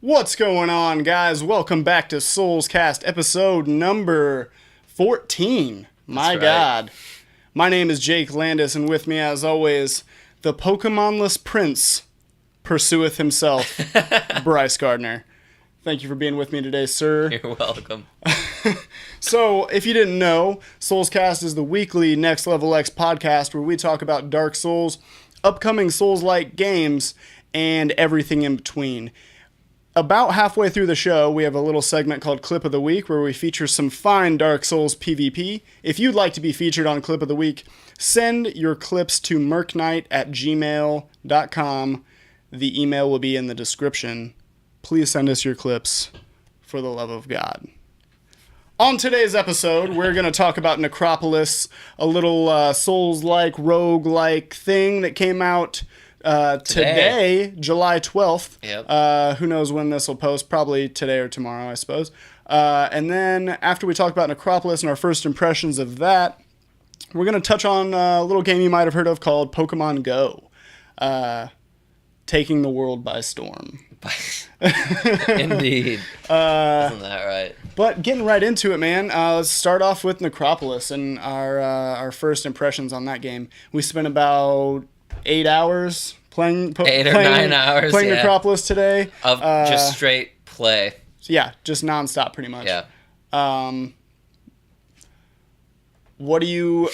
What's going on, guys? Welcome back to Soulscast, episode number 14. My God. My name is Jake Landis, and with me, as always, the Pokemonless Prince pursueth himself, Bryce Gardner. Thank you for being with me today, sir. You're welcome. So, if you didn't know, Soulscast is the weekly Next Level X podcast where we talk about Dark Souls, upcoming Souls-like games, and everything in between. About halfway through the show, we have a little segment called Clip of the Week where we feature some fine Dark Souls PvP. If you'd like to be featured on Clip of the Week, send your clips to merkknight@gmail.com. The email will be in the description. Please send us your clips for the love of God. On today's episode, we're going to talk about Necropolis, a little Souls-like, rogue-like thing that came out today, July 12th. Yep. Who knows when this will post? Probably today or tomorrow, I suppose. And then after we talk about Necropolis and our first impressions of that, we're going to touch on a little game you might have heard of called Pokemon Go. Taking the world by storm. Indeed. Isn't that right? But getting right into it, man, let's start off with Necropolis and our first impressions on that game. We spent about 8 hours playing 8 or 9 hours playing Necropolis today. Of just straight play. Yeah, just nonstop pretty much. Yeah. What do you...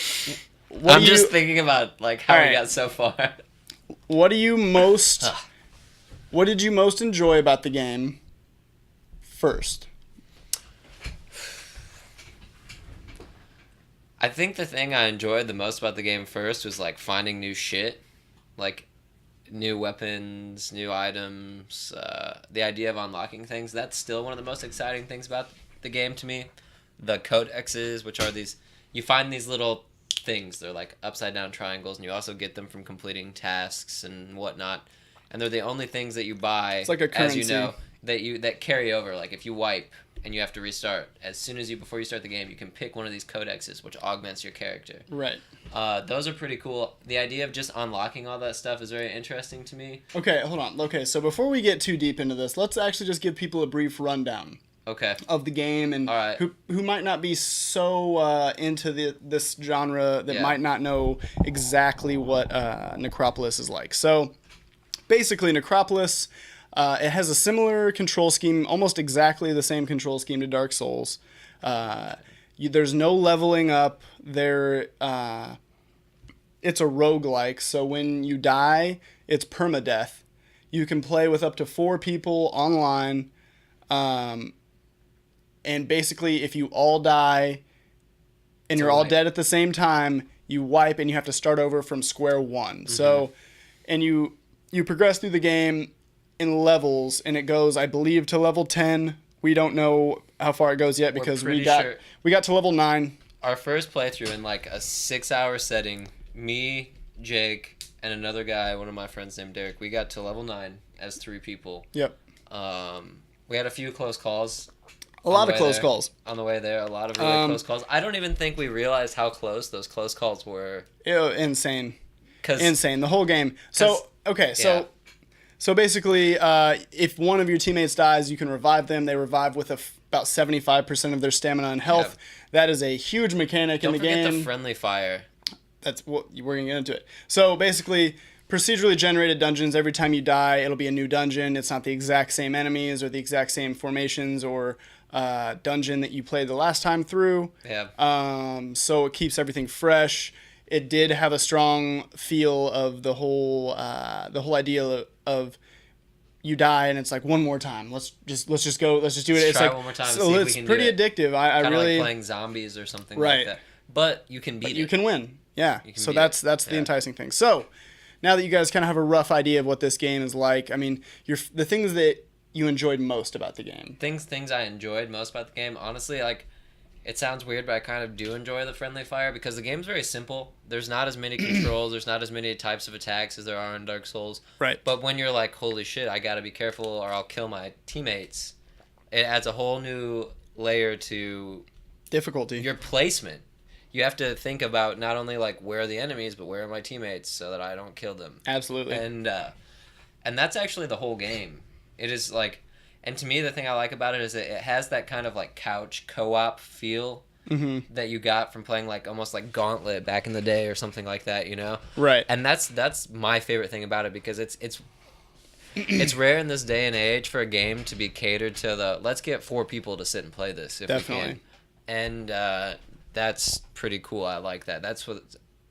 I'm just thinking about like how we got so far. What do you most... What did you most enjoy about the game first? I think the thing I enjoyed the most about the game first was like finding new shit, like new weapons, new items, the idea of unlocking things. That's still one of the most exciting things about the game to me. The codexes, which are these, you find these little things. They're like upside down triangles, and you also get them from completing tasks and whatnot. And they're the only things that you buy, it's like a currency. as you know, that carry over. Like if you wipe and you have to restart, as soon as before you start the game, you can pick one of these codexes, which augments your character. Right. Those are pretty cool. The idea of just unlocking all that stuff is very interesting to me. Okay, hold on. Okay, so before we get too deep into this, let's actually just give people a brief rundown. Okay. Of the game, and who might not be so into this genre that might not know exactly what Necropolis is like. So basically, Necropolis, it has a similar control scheme, almost exactly the same control scheme to Dark Souls. There's no leveling up. It's a roguelike, so when you die, it's permadeath. You can play with up to 4 people online, and basically, if you all die and you're all dead at the same time, you wipe and you have to start over from square one. Mm-hmm. So, and you progress through the game in levels, and it goes, I believe, to level 10. We don't know how far it goes yet because we got to level 9. Our first playthrough in like a 6-hour setting, me, Jake, and another guy, one of my friends named Derek, we got to level 9 as 3 people. Yep. We had a few close calls. A lot of close calls. On the way there, a lot of really close calls. I don't even think we realized how close those close calls were. Insane. Insane. The whole game. So basically, if one of your teammates dies, you can revive them. They revive with about 75% of their stamina and health. Yep. That is a huge mechanic in the game. Don't forget the friendly fire. That's what we're going to get into it. So basically, procedurally generated dungeons. Every time you die, it'll be a new dungeon. It's not the exact same enemies or the exact same formations or dungeon that you played the last time through. Yeah. So it keeps everything fresh. It did have a strong feel of the whole idea of you die and it's like one more time. Let's just do it. Let's try one more time. So it's pretty addictive. I really like playing zombies or something like that. But you can beat it. You can win. Yeah. So that's the enticing thing. So now that you guys kind of have a rough idea of what this game is like, I mean, the things that you enjoyed most about the game. Things I enjoyed most about the game, honestly, like, it sounds weird, but I kind of do enjoy the friendly fire because the game's very simple. There's not as many controls. There's not as many types of attacks as there are in Dark Souls. Right. But when you're like, holy shit, I gotta be careful or I'll kill my teammates, it adds a whole new layer to difficulty. Your placement. You have to think about not only like where are the enemies, but where are my teammates so that I don't kill them. Absolutely. And that's actually the whole game. It is like, And to me, the thing I like about it is it has that kind of like couch co-op feel that you got from playing like almost like Gauntlet back in the day or something like that, you know? Right. And that's my favorite thing about it, because it's rare in this day and age for a game to be catered to the let's get 4 people to sit and play this if Definitely. we can. And that's pretty cool. I like that. That's what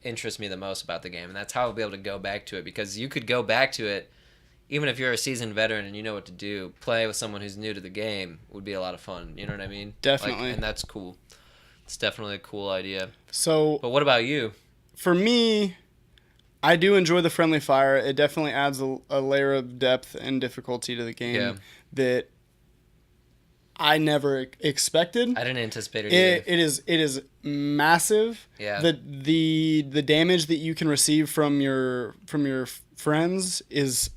interests me the most about the game, and that's how I'll be able to go back to it, because you could go back to it even if you're a seasoned veteran and you know what to do. Play with someone who's new to the game would be a lot of fun. You know what I mean? Definitely. And that's cool. It's definitely a cool idea. So, but what about you? For me, I do enjoy the friendly fire. It definitely adds a layer of depth and difficulty to the game that I never expected. I didn't anticipate it either. It is massive. Yeah. The damage that you can receive from your friends is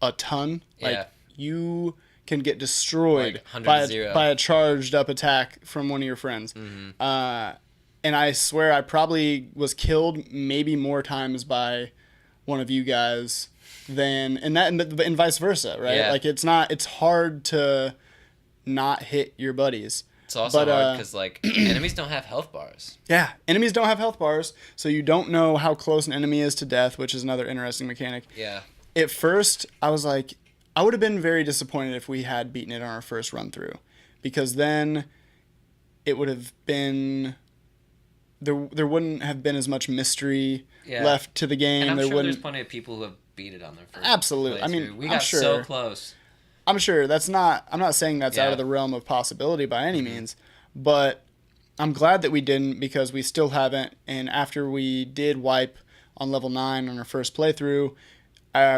a ton. Like, you can get destroyed by a charged up attack from one of your friends. And I swear I probably was killed maybe more times by one of you guys and vice versa, right? Yeah. Like, it's hard to not hit your buddies. It's also hard because like enemies don't have health bars. Yeah, enemies don't have health bars, so you don't know how close an enemy is to death, which is another interesting mechanic. Yeah. At first, I was like, I would have been very disappointed if we had beaten it on our first run through, because then it would have been there wouldn't have been as much mystery left to the game. And I'm sure there's plenty of people who have beat it on their first. Absolutely. playthrough. I mean, we got so close. I'm sure I'm not saying that's out of the realm of possibility by any means, but I'm glad that we didn't, because we still haven't. And after we did wipe on level 9 on our first playthrough,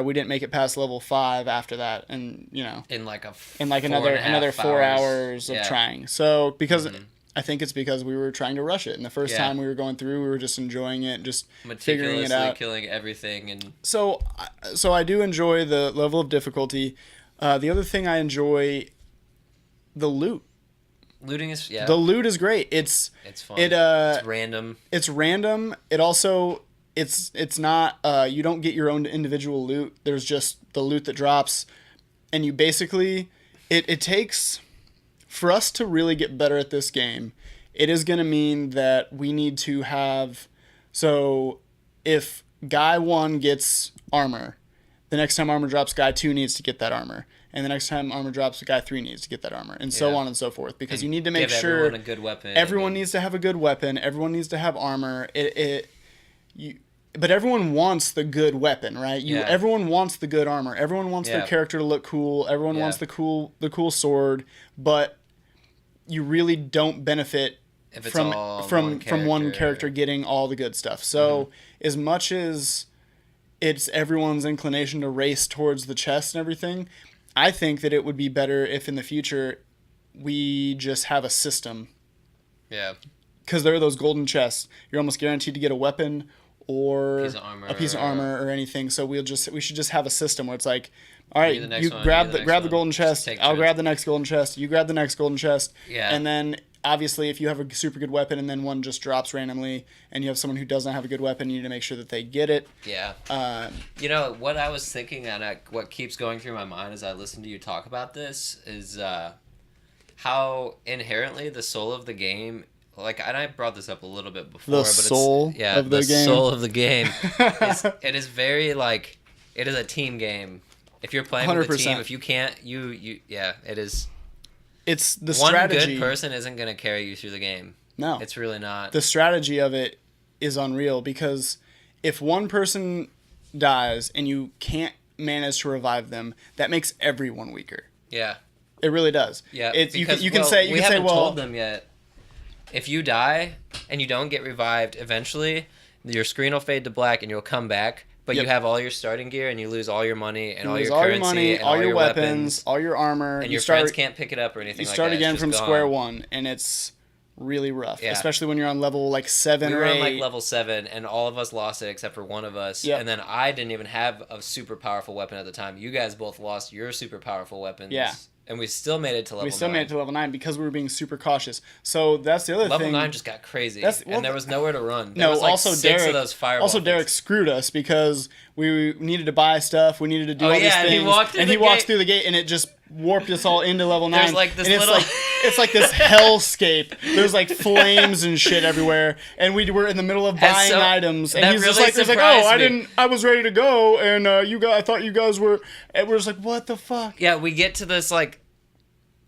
we didn't make it past level 5 after that, and in like another 4 hours of trying. So because I think it's because we were trying to rush it, and the first time we were going through, we were just enjoying it, just figuring it out, killing everything, and so I do enjoy the level of difficulty. The other thing I enjoy, the loot. Looting is The loot is great. It's fun. It's random. It's random. It also it's not you don't get your own individual loot. There's just the loot that drops, and you basically it takes, for us to really get better at this game, it is going to mean that we need to have, so if guy 1 gets armor, the next time armor drops, guy 2 needs to get that armor. And the next time armor drops, guy 3 needs to get that armor. And so on and so forth. Because you need to make sure everyone a good weapon. Everyone needs to have a good weapon. Everyone needs to have armor. But everyone wants the good weapon, right? Everyone wants the good armor. Everyone wants their character to look cool. Everyone wants the cool sword. But you really don't benefit from one character getting all the good stuff. So as much as it's everyone's inclination to race towards the chest and everything, I think that it would be better if in the future we just have a system. Yeah. Because there are those golden chests. You're almost guaranteed to get a weapon or a piece of armor or anything. So we should just have a system where it's like, all right, you grab the golden chest. I'll grab the next golden chest. You grab the next golden chest. Yeah. And then obviously, if you have a super good weapon and then one just drops randomly, and you have someone who doesn't have a good weapon, you need to make sure that they get it. Yeah. What I was thinking, and what keeps going through my mind as I listen to you talk about this, is how inherently the soul of the game, and I brought this up a little bit before, the soul of the game. It is very it is a team game. If you're playing 100%. With a team, if you can't, it is. It's the strategy. One good person isn't going to carry you through the game. No. It's really not. The strategy of it is unreal, because if one person dies and you can't manage to revive them, that makes everyone weaker. Yeah. It really does. Yeah. You can say we haven't told them yet. If you die and you don't get revived, eventually your screen will fade to black and you'll come back. But you have all your starting gear, and you lose all your money, and all your currency, and all your weapons, all your armor. And your friends can't pick it up or anything like that. You start again from square one, and it's really rough. Yeah. Especially when you're on level 7 or 8. We were on level 7, and all of us lost it except for one of us. Yep. And then I didn't even have a super powerful weapon at the time. You guys both lost your super powerful weapons. Yeah. And we still made it to level 9. We still made it to level 9 because we were being super cautious. So that's the other thing. Level 9 just got crazy. And there was nowhere to run. There was also 6 of those fireballs. Also, Derek screwed us because we needed to buy stuff. We needed to do all these things. And he walked through the gate, and it just warped us all into level 9. There's like this and little... it's like this hellscape. There's like flames and shit everywhere, and we were in the middle of buying items, and he's really just like, oh, I was ready to go, and I thought you guys were, and we're just like, what the fuck? Yeah, we get to this like,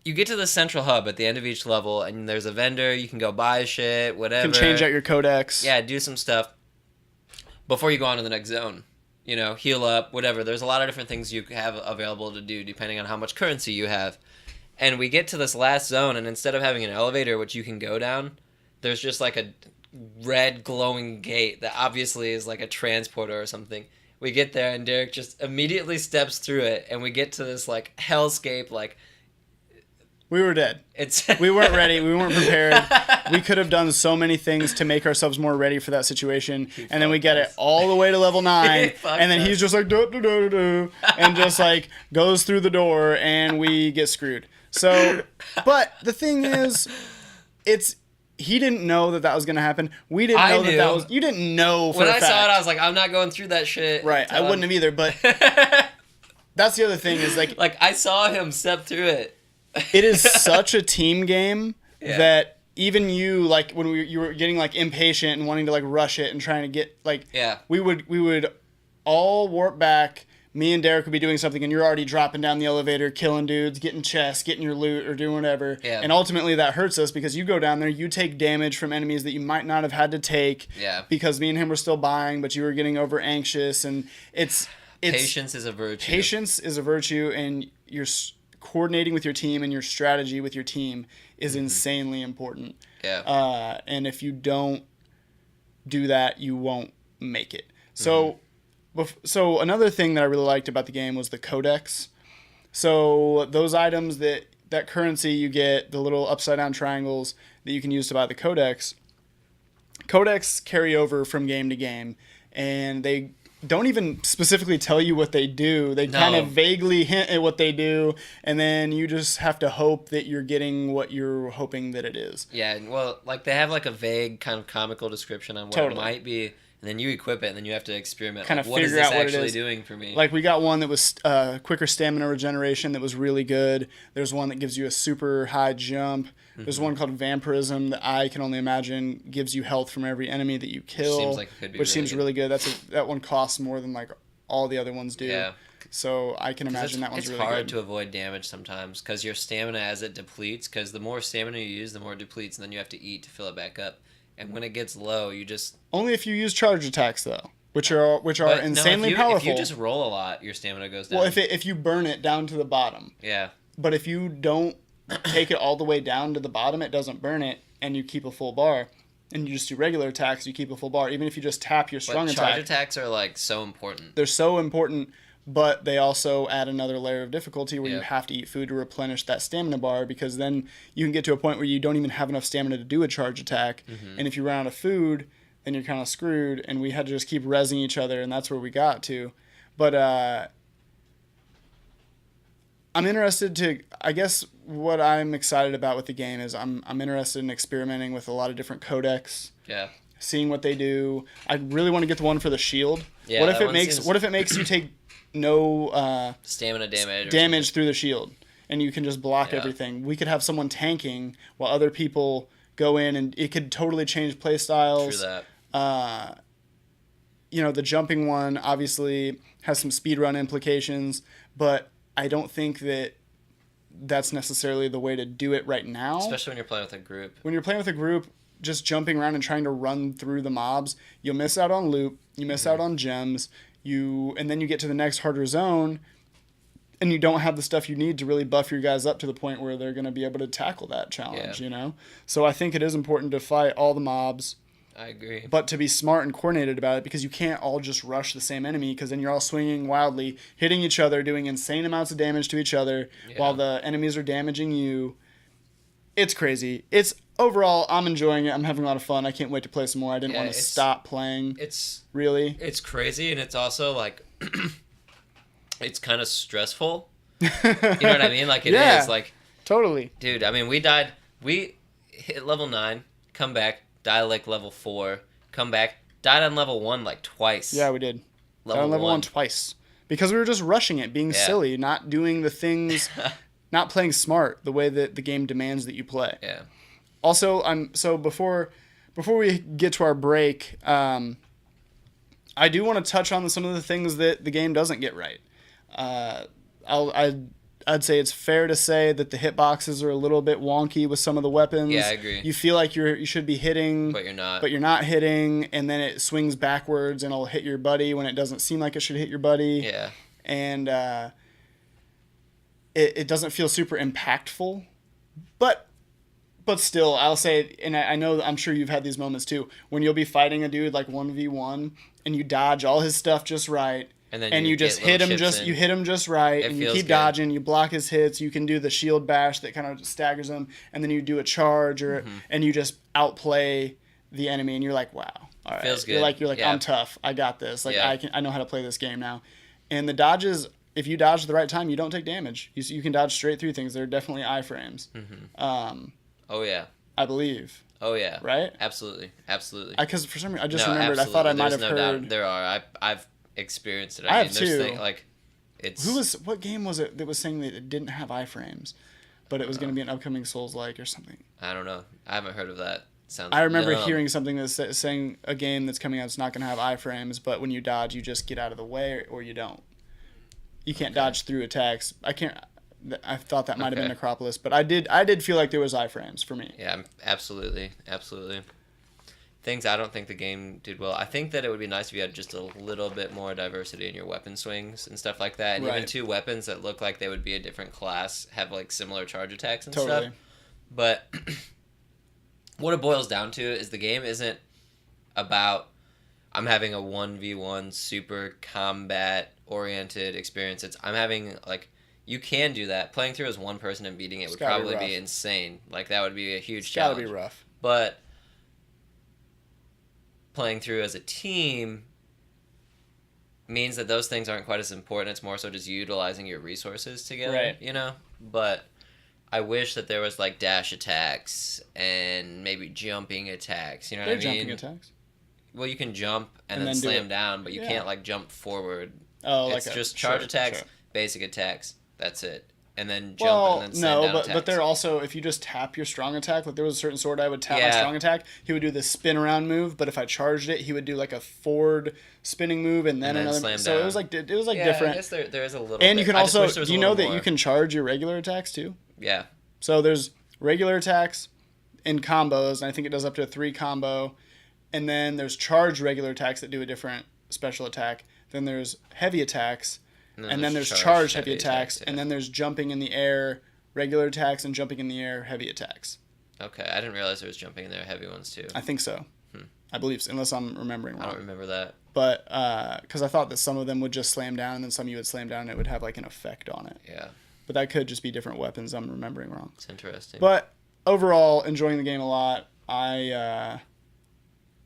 you get to the central hub at the end of each level, and there's a vendor. You can go buy shit, whatever. You can change out your codex. Yeah, do some stuff before you go on to the next zone. You know, heal up, whatever. There's a lot of different things you have available to do depending on how much currency you have. And we get to this last zone, and instead of having an elevator which you can go down, there's just like a red glowing gate that obviously is like a transporter or something. We get there, and Derek just immediately steps through it, and we get to this like hellscape, like... We were dead. We weren't ready. We weren't prepared. We could have done so many things to make ourselves more ready for that situation. And then we get it all the way to level 9. And then he's just like, and just like goes through the door, and we get screwed. So, but the thing is, he didn't know that was going to happen. We didn't know that was, you didn't know for a fact. When I saw it, I was like, I'm not going through that shit. Right. I wouldn't have either, but that's the other thing is like I saw him step through it. It is such a team game that even you, like, when you were getting like impatient and wanting to like rush it and trying to get like, we would all warp back. Me and Derek would be doing something, and you're already dropping down the elevator, killing dudes, getting chests, getting your loot, or doing whatever. Yeah. And ultimately that hurts us because you go down there, you take damage from enemies that you might not have had to take. Yeah. Because me and him were still buying, but you were getting over anxious, and it's patience is a virtue. Patience is a virtue, and you're coordinating with your team and your strategy with your team is insanely important. Yeah. And if you don't do that, you won't make it. So, so another thing that I really liked about the game was the codex. So those items that currency you get, the little upside down triangles that you can use to buy the codex carry over from game to game, and they don't even specifically tell you what they do. They kind of vaguely hint at what they do, and then you just have to hope that you're getting what you're hoping that it is. Yeah, well, like they have like a vague kind of comical description on what it might be, and then you equip it, and then you have to experiment. Kind of what figure out what it is actually doing for me. Like we got one that was quicker stamina regeneration that was really good. There's one that gives you a super high jump. There's one called Vampirism that I can only imagine gives you health from every enemy that you kill, seems like it could be which seems really good. That one costs more than like all the other ones do. Yeah. So I can imagine that one's really good. It's hard to avoid damage sometimes because your stamina as it depletes, because the more stamina you use, the more it depletes, and then you have to eat to fill it back up. And when it gets low, you just... Only if you use charge attacks, though, which are insanely powerful. If you just roll a lot, your stamina goes down. Well, if you burn it down to the bottom. Yeah. But if you don't take it all the way down to the bottom, it doesn't burn it, and you keep a full bar. And you just do regular attacks, you keep a full bar. Even if you just tap your strong attack. Charge attacks are like so important. They're so important, but they also add another layer of difficulty where you have to eat food to replenish that stamina bar, because then you can get to a point where you don't even have enough stamina to do a charge attack. And if you run out of food, then you're kind of screwed, and we had to just keep rezzing each other, and that's where we got to. But I'm interested to, I guess what I'm excited about with the game is I'm interested in experimenting with a lot of different codex. Yeah. Seeing what they do. I really want to get the one for the shield. Yeah, what if it makes you take no stamina damage through the shield, and you can just block everything? We could have someone tanking while other people go in, and it could totally change play styles. True that. The jumping one obviously has some speedrun implications, but I don't think that that's necessarily the way to do it right now. Especially when you're playing with a group. When you're playing with a group, just jumping around and trying to run through the mobs, you'll miss out on loot, you miss out on gems, and then you get to the next harder zone, and you don't have the stuff you need to really buff your guys up to the point where they're going to be able to tackle that challenge, So I think it is important to fight all the mobs. I agree. But to be smart and coordinated about it, because you can't all just rush the same enemy, because then you're all swinging wildly, hitting each other, doing insane amounts of damage to each other, while the enemies are damaging you. It's crazy. Overall, I'm enjoying it. I'm having a lot of fun. I can't wait to play some more. I didn't want to stop playing. It's crazy, and it's also like it's kind of stressful. You know what I mean? Like it is like totally. Dude, I mean, we hit level 9, come back, die like level 4, come back, died on level 1 like twice. Yeah, we did. Died on level 1 twice. Because we were just rushing it, being silly, not doing the things not playing smart the way that the game demands that you play. Yeah. Also, before we get to our break, I do want to touch on some of the things that the game doesn't get right. I'd say it's fair to say that the hitboxes are a little bit wonky with some of the weapons. Yeah, I agree. You feel like you should be hitting, but you're not. But you're not hitting, and then it swings backwards and it'll hit your buddy when it doesn't seem like it should hit your buddy. Yeah. And it doesn't feel super impactful, but still, I'll say, and I know, I'm sure you've had these moments too, when you'll be fighting a dude like 1v1 and you dodge all his stuff just right. And then you just hit him just right, and you keep dodging, you block his hits, you can do the shield bash that kind of staggers him, and then you do a charge, and you just outplay the enemy, and you're like, wow, all right. Feels good. You're like, yeah. I'm tough, I got this, like I know how to play this game now. And the dodges, if you dodge at the right time, you don't take damage. You can dodge straight through things. They're definitely iframes. Oh yeah. I believe. Oh yeah. Right? Absolutely. Because for some reason I just remembered. Absolutely. I thought I might have heard. Doubt. There are. I've experienced it. I have too. What game was it that was saying that it didn't have iframes, but it was going to be an upcoming Souls-like or something? I don't know. I haven't heard of that. I remember hearing something that's saying a game that's coming out is not going to have iframes, but when you dodge, you just get out of the way or you don't. You can't dodge through attacks. I thought that might have been Necropolis, but I did feel like there was iframes for me. Yeah, absolutely. Things I don't think the game did well. I think that it would be nice if you had just a little bit more diversity in your weapon swings and stuff like that. And even two weapons that look like they would be a different class have like similar charge attacks and stuff. But what it boils down to is the game isn't about I'm having a 1v1 super combat oriented experience. I'm having like you can do that. Playing through as one person and beating it would probably be insane. Like that would be a huge challenge. Gotta be rough. But playing through as a team means that those things aren't quite as important. It's more so just utilizing your resources together, you know? But I wish that there was like dash attacks and maybe jumping attacks, you know what I mean? Jumping attacks. Well, you can jump and then slam down, but you can't like jump forward. Oh, it's just charge attacks, basic attacks. That's it. And then jump and then slam down attacks. But they're also, if you just tap your strong attack, like there was a certain sword I would tap my strong attack, he would do this spin around move, but if I charged it, he would do like a forward spinning move and then another. Slam so down. it was like different. I guess there is a little. And bit. you can also, do you know that you can charge your regular attacks too? Yeah. So there's regular attacks in combos, and I think it does up to a 3 combo. And then there's charged regular attacks that do a different special attack. Then there's heavy attacks. And then there's charged heavy attacks. And then there's jumping in the air, regular attacks, and jumping in the air, heavy attacks. Okay, I didn't realize there was jumping in there, heavy ones too. I think so. I believe so, unless I'm remembering wrong. I don't remember that. But, because I thought that some of them would just slam down, and then some you would slam down, and it would have like an effect on it. Yeah. But that could just be different weapons. I'm remembering wrong. It's interesting. But overall, enjoying the game a lot. We'll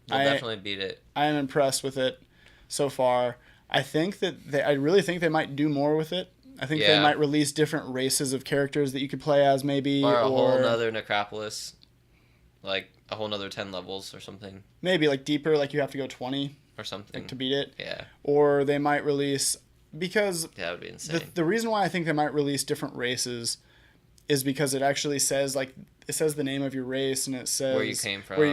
definitely beat it. I am impressed with it so far. I really think they might do more with it. I think they might release different races of characters that you could play as, maybe, or a whole nother Necropolis, like a whole nother 10 levels or something. Maybe like deeper, like you have to go 20 or something like, to beat it. Yeah. Or they might release because that would be insane. The reason why I think they might release different races is because it actually says the name of your race and it says where you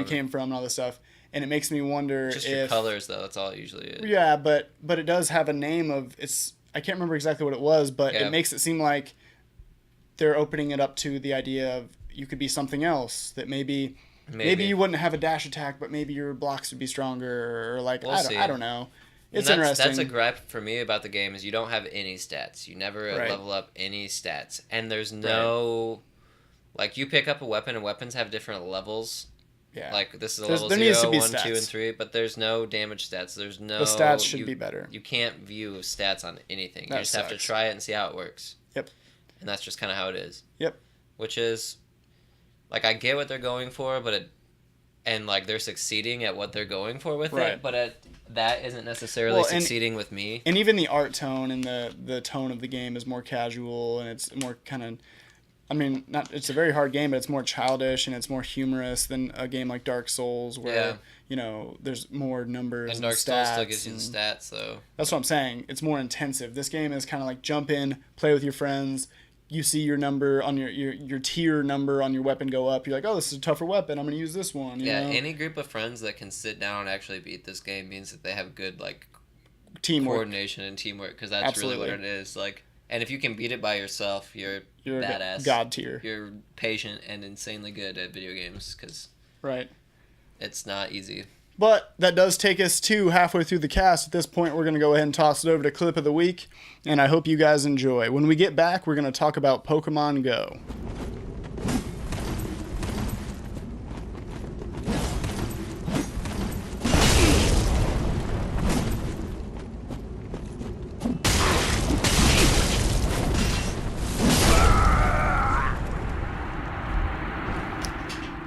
came from and all this stuff. And it makes me wonder just your colors, though. That's all it usually is. Yeah, but it does have a name of it's. I can't remember exactly what it was, but it makes it seem like they're opening it up to the idea of you could be something else. That maybe you wouldn't have a dash attack, but maybe your blocks would be stronger, or like I don't know. It's interesting. That's a gripe for me about the game is you don't have any stats. You never level up any stats, and there's no like you pick up a weapon and weapons have different levels. Yeah. Like, this is a level 0, 1, 2, and 3, but there's no damage stats. There's no... The stats should be better. You can't view stats on anything. You just have to try it and see how it works. Yep. And that's just kind of how it is. Yep. Which is... Like, I get what they're going for, but and, like, they're succeeding at what they're going for with it, but that isn't necessarily succeeding with me. And even the art tone and the tone of the game is more casual, and it's more kind of... I mean, it's a very hard game, but it's more childish and it's more humorous than a game like Dark Souls where, you know, there's more numbers and Dark Souls still gives you the stats, though. That's what I'm saying. It's more intensive. This game is kind of like jump in, play with your friends, you see your number on your tier number on your weapon go up. You're like, oh, this is a tougher weapon. I'm going to use this one. You know? Any group of friends that can sit down and actually beat this game means that they have good like teamwork, coordination, and teamwork. Because that's Absolutely. really what it is. Like, and if you can beat it by yourself, you're badass. God tier. You're patient and insanely good at video games. Because it's not easy. But that does take us to halfway through the cast. At this point, we're going to go ahead and toss it over to Clip of the Week, and I hope you guys enjoy. When we get back, we're going to talk about Pokemon Go.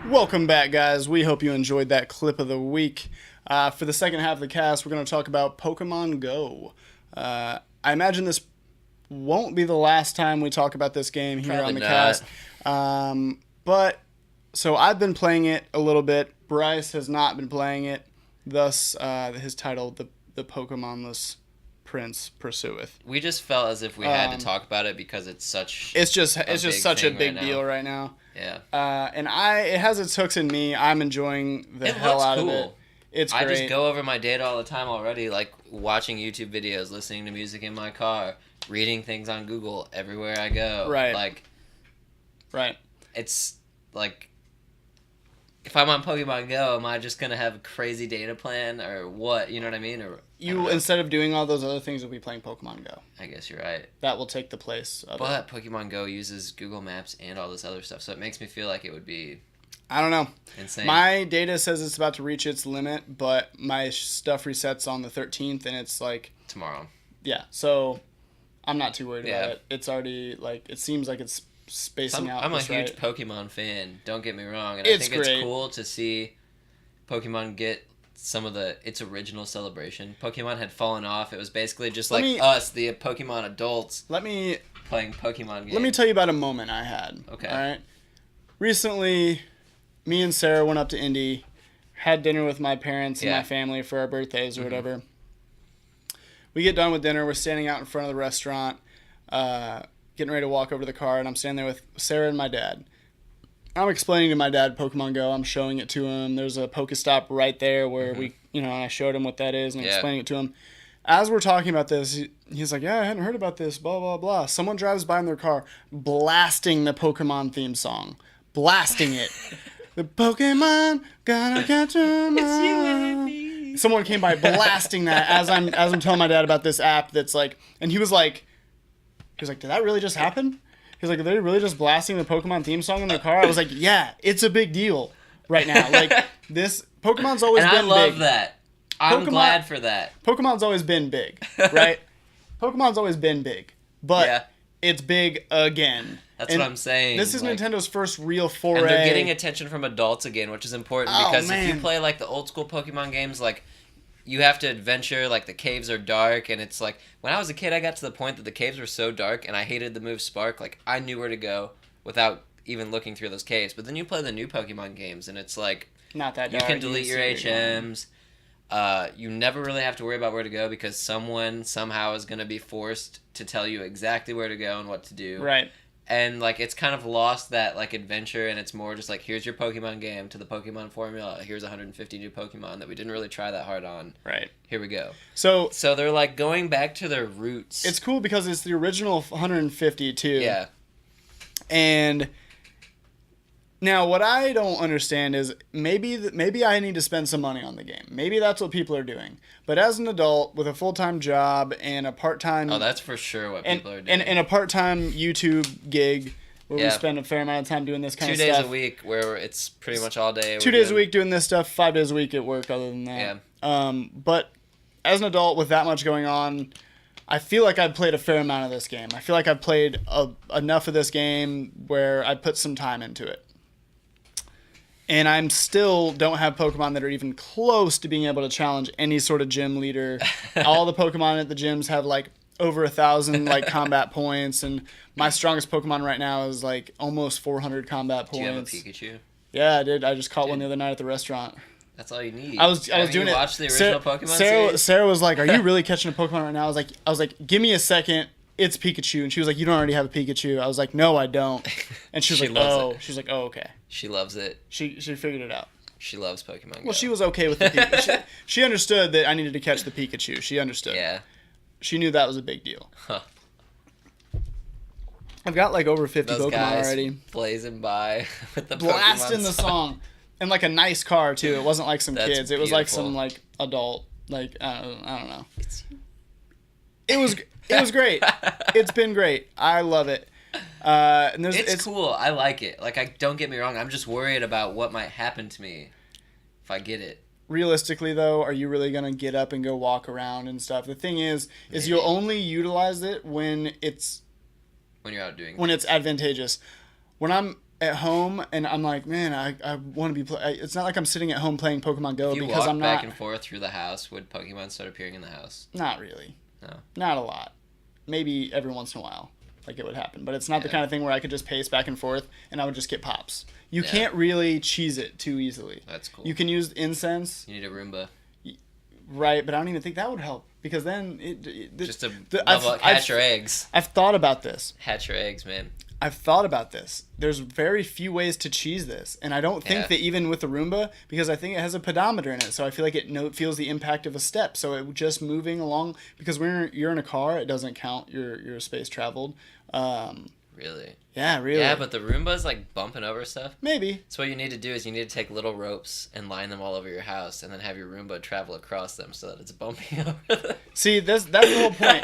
Welcome back, guys. We hope you enjoyed that Clip of the Week. For the second half of the cast, we're going to talk about Pokemon Go. I imagine this won't be the last time we talk about this game here Probably on the not. cast. But, so I've been playing it a little bit. Bryce has not been playing it. Thus, his title, The Pokemonless Prince Pursueth. We just felt as if we had to talk about it because it's such. It's just such a big right deal now. right now. Yeah. And it has its hooks in me. I'm enjoying the hell out of it. It's great. I just go over my data all the time already, like watching YouTube videos, listening to music in my car, reading things on Google everywhere I go. Right. Like. Right. It's like. If I'm on Pokemon Go, am I just gonna have a crazy data plan or what? You know what I mean? Or you, instead of doing all those other things, you'll be playing Pokemon Go. I guess you're right. That will take the place of it. But Pokemon Go uses Google Maps and all this other stuff, so it makes me feel like it would be. I don't know. Insane. My data says it's about to reach its limit, but my stuff resets on the 13th, and it's like Tomorrow. Yeah, so I'm not too worried about it. It's already like it seems like it's spacing out. I'm a just huge right. Pokemon fan. Don't get me wrong, and It's I think great. it's cool to see Pokemon get some of its original celebration. Pokemon had fallen off. It was basically just like us, the Pokemon adults, playing Pokemon games. Let me tell you about a moment I had. Okay. All right. Recently, me and Sarah went up to Indy, had dinner with my parents and my family for our birthdays or whatever. We get done with dinner. We're standing out in front of the restaurant, getting ready to walk over to the car, and I'm standing there with Sarah and my dad. I'm explaining to my dad Pokemon Go. I'm showing it to him. There's a Pokestop right there where I showed him what that is, and I'm explaining it to him. As we're talking about this, he's like, yeah, I hadn't heard about this, blah, blah, blah. Someone drives by in their car blasting the Pokemon theme song. Blasting it. The Pokemon, gonna catch 'em all. It's you and me. Someone came by blasting that as I'm telling my dad about this app that's like, and he was like, did that really just happen? He's like, are they really just blasting the Pokemon theme song in their car? I was like, yeah, it's a big deal right now. Like, this, Pokemon's always been big. And I love that. I'm glad for that. Pokemon's always been big, right? Pokemon's always been big, but it's big again. That's what I'm saying. This is Nintendo's first real foray. And they're getting attention from adults again, which is important because if you play like the old school Pokemon games, like you have to adventure, like the caves are dark, and it's like when I was a kid I got to the point that the caves were so dark and I hated the move Spark, like I knew where to go without even looking through those caves. But then you play the new Pokemon games and it's like not that you dark. can delete your HMs. You never really have to worry about where to go because someone somehow is going to be forced to tell you exactly where to go and what to do. Right. And like it's kind of lost that like adventure, and it's more just like here's your Pokemon game to the Pokemon formula. Here's 150 new Pokemon that we didn't really try that hard on. Right. Here we go. So they're like going back to their roots. It's cool because it's the original 150 too. Yeah. And now what I don't understand is maybe I need to spend some money on the game. Maybe that's what people are doing. But as an adult with a full-time job and a part-time... Oh, that's for sure what people are doing. And a part-time YouTube gig where we spend a fair amount of time doing this kind of stuff. 2 days a week where it's pretty much all day. 2 days a week doing this stuff, 5 days a week at work other than that. Yeah. But as an adult with that much going on, I feel like I've played a fair amount of this game. I feel like I've played enough of this game where I put some time into it. And I'm still don't have Pokemon that are even close to being able to challenge any sort of gym leader. All the Pokemon at the gyms have like over 1,000 like combat points, and my strongest Pokemon right now is like almost 400 combat points. Do you have a Pikachu? Yeah, I did. I just caught one the other night at the restaurant. That's all you need. I was doing it. Watch the original Pokemon series? Sarah was like, "Are you really catching a Pokemon right now?" I was like, "Give me a second. it's Pikachu. And she was like, you don't already have a Pikachu. I was like, no, I don't. And she was She like, loves oh. it. She's like, oh, okay. She loves it. She figured it out. She loves Pokemon Go. Well, she was okay with the Pikachu. She understood that I needed to catch the Pikachu. She understood. Yeah. She knew that was a big deal. Huh. I've got like over 50 Those Pokemon guys already. blazing by with the Blasting Pokemon the song. And like a nice car too. It wasn't like some That's kids. It was like beautiful. some like adult. Like I don't know. It was great. It's been great. I love it. And It's cool. I like it. Like, don't get me wrong. I'm just worried about what might happen to me if I get it. Realistically though, are you really gonna get up and go walk around and stuff? The thing is Maybe. you'll only utilize it when it's advantageous. When I'm at home and I'm like, man, I want to be it's not like I'm sitting at home playing Pokemon Go If you because walk I'm not back and forth through the house, would Pokemon start appearing in the house? Not really. No. Not a lot. Maybe every once in a while, like it would happen. But it's not the kind of thing where I could just pace back and forth and I would just get pops. You can't really cheese it too easily. That's cool. You can use incense. You need a Roomba. Right, but I don't even think that would help because then Just to level up, hatch your eggs. I've thought about this. Hatch your eggs, man. I've thought about this. There's very few ways to cheese this, and I don't think that even with the Roomba, because I think it has a pedometer in it, so I feel like it feels the impact of a step. So it just moving along, because when you're in a car, it doesn't count your space traveled. Really? Yeah, really. Yeah, but the Roomba's like bumping over stuff. Maybe. So what you need to do is you need to take little ropes and line them all over your house, and then have your Roomba travel across them so that it's bumping over them. See, that's the whole point.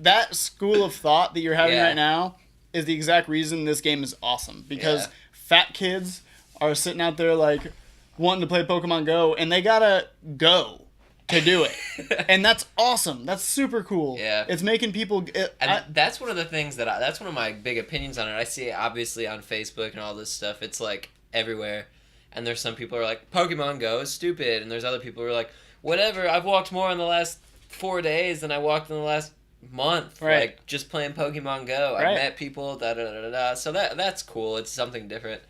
That school of thought that you're having right now is the exact reason this game is awesome. Because fat kids are sitting out there like wanting to play Pokemon Go, and they gotta go to do it. And that's awesome. That's super cool. Yeah. It's making people... that's one of the things that's one of my big opinions on it. I see it obviously on Facebook and all this stuff. It's like everywhere. And there's some people who are like, Pokemon Go is stupid. And there's other people who are like, whatever, I've walked more in the last 4 days than I walked in the last month. Right. Like, just playing Pokemon Go. Right. I met people, da-da-da-da-da. So that's cool. It's something different.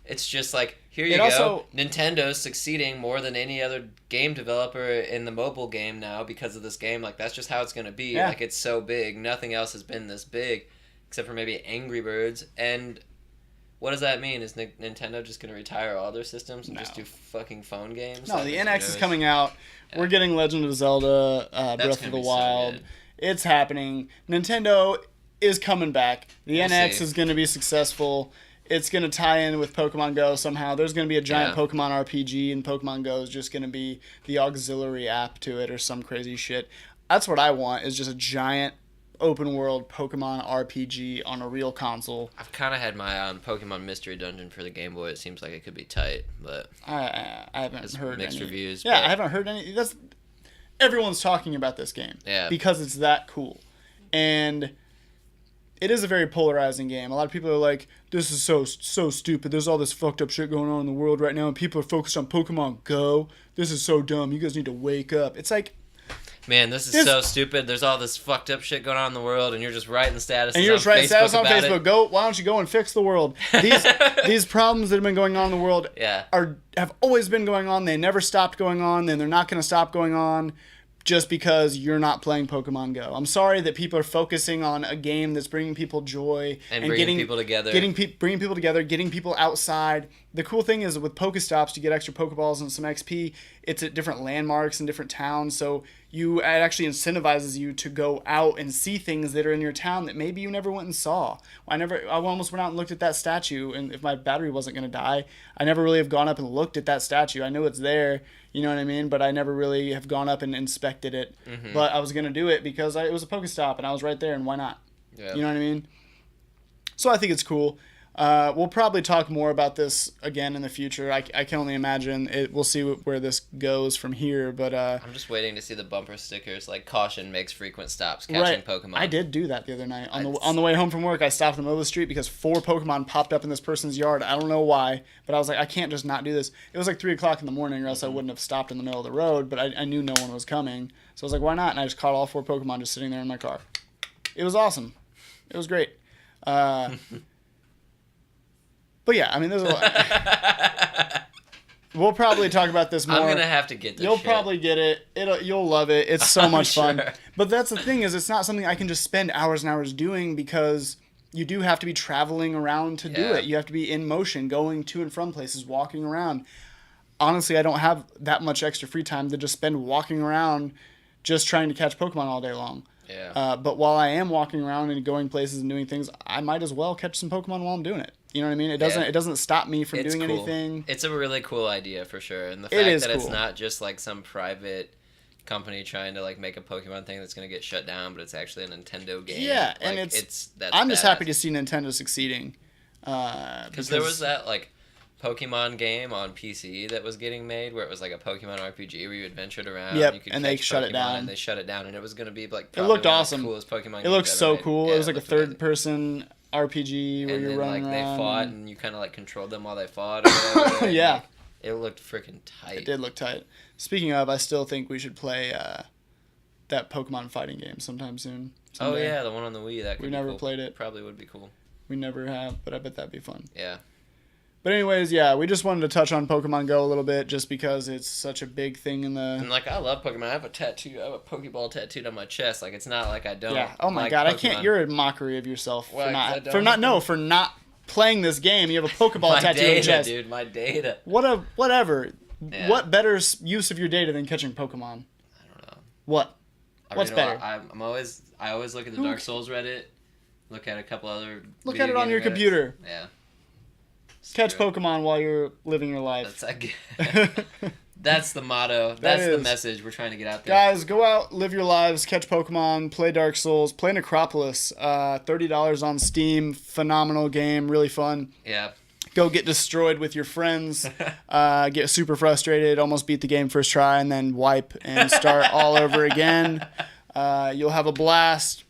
It's just like, here you go. Nintendo's succeeding more than any other game developer in the mobile game now because of this game. Like, that's just how it's going to be. Yeah. Like, it's so big. Nothing else has been this big except for maybe Angry Birds. And what does that mean? Is Nintendo just going to retire all their systems and just do fucking phone games? No, the NX is coming out. Yeah. We're getting Legend of Zelda, Breath of the Wild. So it's happening. Nintendo is coming back. The NX is going to be successful. It's going to tie in with Pokemon Go somehow. There's going to be a giant Pokemon RPG, and Pokemon Go is just going to be the auxiliary app to it or some crazy shit. That's what I want, is just a giant open-world Pokemon RPG on a real console. I've kind of had my Pokemon Mystery Dungeon for the Game Boy. It seems like it could be tight, but... I haven't heard mixed any reviews. Yeah, I haven't heard any... Everyone's talking about this game. Yeah. Because it's that cool. And... it is a very polarizing game. A lot of people are like, this is so stupid. There's all this fucked up shit going on in the world right now, and people are focused on Pokemon Go. This is so dumb. You guys need to wake up. It's like... man, this is so stupid. There's all this fucked up shit going on in the world, and you're just writing statuses and you're just writing status on Facebook. It. Why don't you go and fix the world? These problems that have been going on in the world have always been going on. They never stopped going on, and they're not going to stop going on. Just because you're not playing Pokemon Go. I'm sorry that people are focusing on a game that's bringing people joy and bringing people together. Bringing people together, getting people outside. The cool thing is with Pokestops, you get extra Pokeballs and some XP. It's at different landmarks in different towns, so it actually incentivizes you to go out and see things that are in your town that maybe you never went and saw. I almost went out and looked at that statue, and if my battery wasn't going to die, I never really have gone up and looked at that statue. I know it's there. You know what I mean? But I never really have gone up and inspected it. Mm-hmm. But I was going to do it because it was a Pokestop and I was right there, and why not? Yeah. You know what I mean? So I think it's cool. We'll probably talk more about this again in the future. I can only imagine. We'll see where this goes from here. But I'm just waiting to see the bumper stickers like caution makes frequent stops catching Pokemon. I did do that the other night on the way home from work. I stopped in the middle of the street because 4 Pokemon popped up in this person's yard. I don't know why, but I was like, I can't just not do this. It was like 3:00 in the morning, or else I wouldn't have stopped in the middle of the road. But I knew no one was coming, so I was like, why not? And I just caught all 4 Pokemon just sitting there in my car. It was awesome. It was great. But yeah, I mean, there's a lot. We'll probably talk about this more. I'm gonna have to get this. You'll probably get it. You'll love it. It's so much fun. Sure. But that's the thing is, it's not something I can just spend hours and hours doing because you do have to be traveling around to do it. You have to be in motion, going to and from places, walking around. Honestly, I don't have that much extra free time to just spend walking around just trying to catch Pokemon all day long. Yeah. But while I am walking around and going places and doing things, I might as well catch some Pokemon while I'm doing it. You know what I mean? It doesn't stop me from doing anything. It's a really cool idea for sure. And the fact that it's not just like some private company trying to like make a Pokemon thing that's going to get shut down, but it's actually a Nintendo game. Yeah, like, and that's I'm just badass. happy to see Nintendo succeeding. Because there was that like Pokemon game on PC that was getting made where it was like a Pokemon RPG where you adventured around. Yep, You could and they shut it down. And they shut it down, and it was going to be like it looked awesome. The coolest Pokemon. It looked so cool. Yeah, it was like a third-person RPG where you're running like around. they fought, and you kind of like controlled them while they fought. Or whatever, yeah, like, it looked freaking tight. It did look tight. Speaking of, I still think we should play that Pokemon fighting game sometime soon. Someday. Oh yeah, the one on the Wii. That could we be never cool. played it. Probably would be cool. We never have, but I bet that'd be fun. Yeah. But anyways, yeah, we just wanted to touch on Pokemon Go a little bit just because it's such a big thing in the... And, like, I love Pokemon. I have a Pokeball tattooed on my chest. Like, it's not like I don't. Yeah. Oh, my like God. Pokemon. I can't... You're a mockery of yourself Why, for not playing this game. You have a Pokeball tattoo on your chest. Dude, my data. Whatever. Yeah. What better use of your data than catching Pokemon? I don't know. What? What's better? I always look at the Dark Souls Reddit. Look at a couple other... Look at it on your computer. Yeah. Catch Pokemon while you're living your life. That's the motto. That's the message we're trying to get out there. Guys, go out, live your lives, catch Pokemon, play Dark Souls, play Necropolis. $30 on Steam. Phenomenal game. Really fun. Yeah. Go get destroyed with your friends. Get super frustrated, almost beat the game first try, and then wipe and start all over again. You'll have a blast.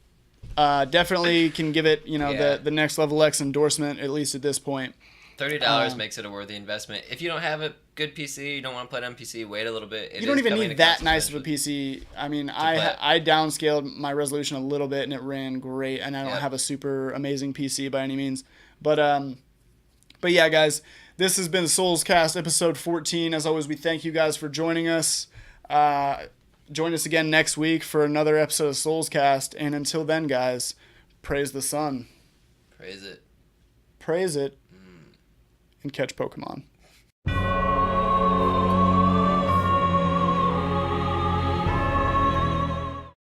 Definitely can give it, the next level X endorsement, at least at this point. $30 makes it a worthy investment. If you don't have a good PC, you don't want to play it on PC, wait a little bit. You don't even need that nice of a PC. I mean, I downscaled my resolution a little bit, and it ran great, and I don't have a super amazing PC by any means. But yeah, guys, this has been Soulscast episode 14. As always, we thank you guys for joining us. Join us again next week for another episode of Soulscast. And until then, guys, praise the sun. Praise it. Praise it. And catch Pokemon.